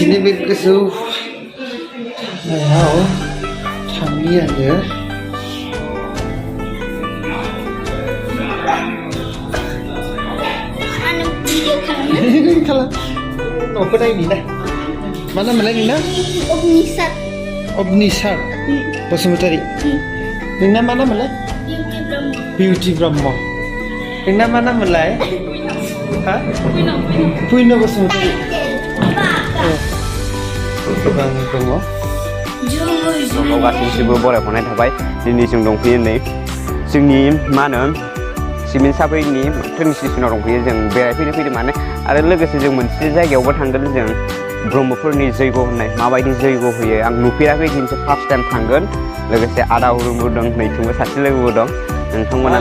Ini begitu mau kami aja. Kalau apa dah ini dah? Mana malah ini dah? Obnisat. Obnisat. Basmati. Ini mana malah? Beauty Brahma. Ini mana malah? Hah? Puino Basmati. Bang Brahma. गासिबो बरायहरनाय थाबाय दिनै जों दंफैयो नै जोंनि मा होनो cement सापरिनि train स्टेसनाव दंफैयो जों बेरायफैनो फैदों माने आरो लोगोसे जों मोनसे जायगायावबो थांगोन जों ब्रह्मफोरनि जैग' होननाय माबायदि जैग' होयो आं नुफेराखै दिनैसो फार्स्ट टाइम थांगोन लोगोसे आदा उरुमबो दं नैथिंबो सासे लोगोबो दं नोंथांमोना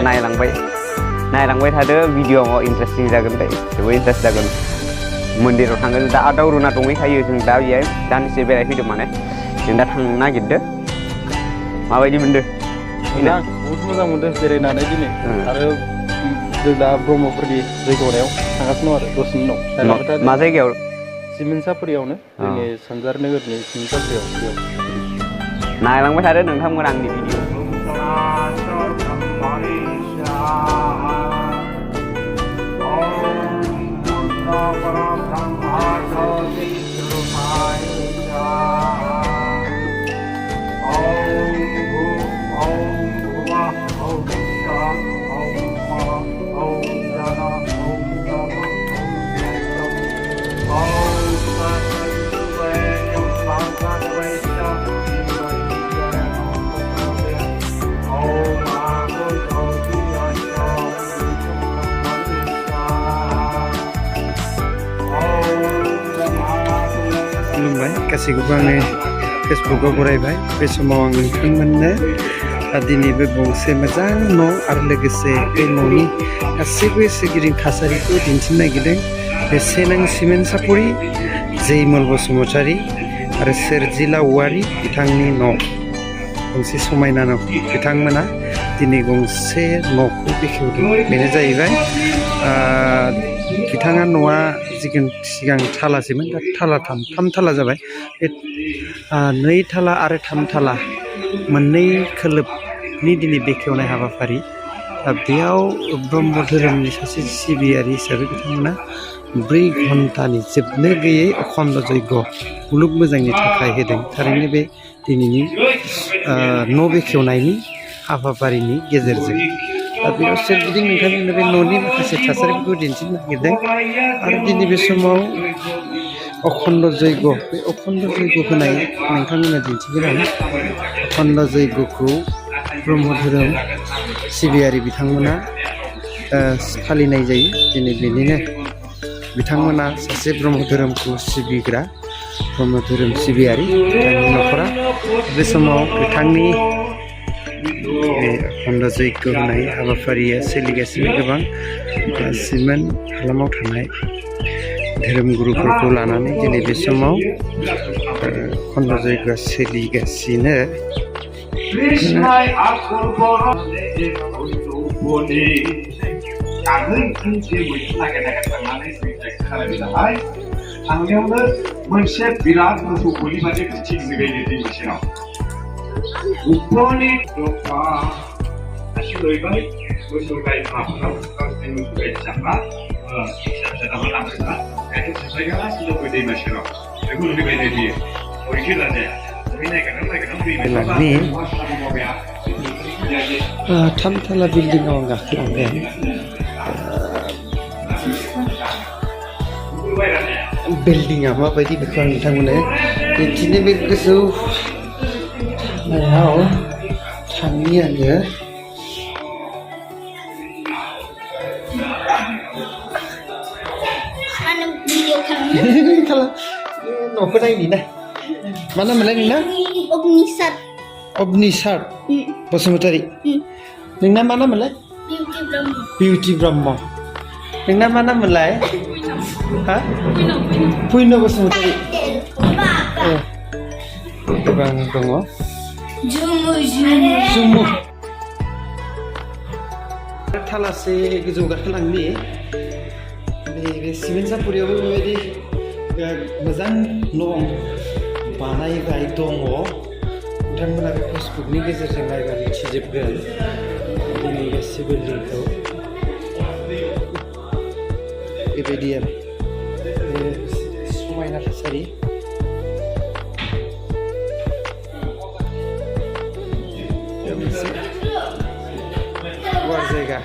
नायलांबाय थादो भिडिअ'आव इन्टारेस्टिं जागोन जोबोद इन्टारेस्ट जागोन मन्दिराव थांगोन दा आदा उरुना दंहैखायो जों दा बेहाय दानदिसे बेरायफैदों माने जों दा थांनो नागिरदो माबायदि मोनदो बहुत मोजां मोनदों बेरायनानै दिनै आरो जों दा ब्रह्मफोरनि जैग'नायाव थांगासिनो दं आरो दसेनि उनाव मा जायगायाव सिमेन्ट सापरियावनो जोंनि सानजार नोगोरनि सिमेन्ट सापरियाव नायलांबाय थादो नोंथांमोन आंनि भिडिअ खुलुमबाय गासैखौबो आङो फेसबुकआव बरायबाय बे समाव आं नोंथांमोननो दिनैबो गंसे मोजां न' आरो लोगोसे बे न'नि गासैबो सोरगिदिं थासारिखौ दिन्थिनो नागिरदों बे सेनां सिमेन्ट सापरि जैमल बसुमतारी आरो सोरजिला औवारी बिथांनि न' गंसे समायना न' बिथांमोना दिनै गंसे न'खौ बेखेवदों बेनो जाहैबाय बिथाङा न'आ सिगां थालासैमोन दा थाम थाला जाबाय बे 2 थाला आरो 3 थाला मोननै खोलोबनि दिनै बेखेवनाय हाबाफारि बेयाव ब्रह्म धोरोमनि सासे सिबियारि हिसाबै बिथांमोना 4 घन्टानि जोबनो गैयै अखण्ड जयग मुलुग मोजांनि थाखाय होदों थारैनो बे दिनैनि न' बेखेवनायनि हाबाफारिनि गेजेरजों बेयाव सोरगिदिं नोंथांमोननो बे न'नि माखासे थासारिफोरखौ दिन्थिनो नागिरदों आरो दिनै बे समाव अखण्ड जयग बे अखण्ड जयग होनाय नोंथांमोननो दिन्थिगोन आं अखण्ड जयगखौ ब्रह्म धोरोम सिबियारि बिथांमोना फालिनाय जायो दिनै बेनिनो बिथांमोना सासे ब्रह्म धोरोमखौ सिबिग्रा ब्रह्म धोरोम सिबियारि बिथांनि न'खरा बे समाव बिथांनि अखण्ड जयग होनाय हाबाफारिया सोलिगासिनो गोबां सिमेन्ट हालामाव थानाय धोरोमगुरुफोरखौ लानानै दिनै बे समाव अखण्ड जयगआ सोलिगासिनो थांनायावनो मोनसे बिराद मोसौ गलि बादि थिंगायनो दिनैसिनाव उफोरनि दफा आसिलैबाय मोसौ गाय माफोराव गावसोरनि मोसौ गाय फिसाफ्रा फिसा दामा लांफैब्ला गाइखेर सेरलायग्रा सिजौबो दैमा सेराव बेखौ लुबैबायनो बियो बयखि लाजाया बे नायगारनानै थामथाला बिल्डिंआव आं गाखोलांबाय बिल्डिंआ माबायदि बेखौ आं नोंथांमोननो दिन्थिनो बे गोजौआव थांनि आङो kalau noko na ini na mana malah ini na Obnisat Basmati ningna mana malah Beauty Brahma ningna mana malah hah Puino Basmati bang Brahma Jumu थालासे गोजौ गाखोलांनि बे सिमेन्ट सापरियावबो बेबायदि मोजां न' बानायबाय दङ नोंथांमोना बे फेसबुकनि गेजेरजों नायबा मिथिजोबगोन दिनै गासै बिल्डिंखौ बेबायदि आरो समायना थासारि मोनसे गुवार जायगा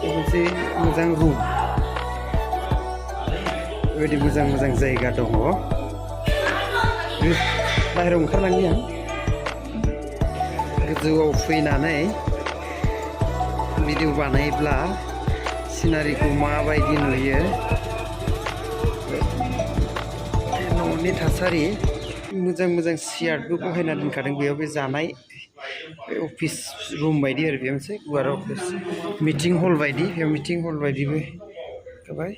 मोनसे मोजां रुम बेबायदि मोजां मोजां जायगा दङ बाहेरायाव ओंखारलांनि आं गोजौआव फैनानै भिडिअ बानायब्ला सिनारिखौ माबायदि नुयो न'नि थासारि मोजां मोजां सियारबो बहायना दोनखादों बेयाव बे जानाय अफिस रुम बायदि आरो बे मोनसे गुवार अफिस मिटिं हल बायदि बेयाव मिटिं हल बायदिबो होबाय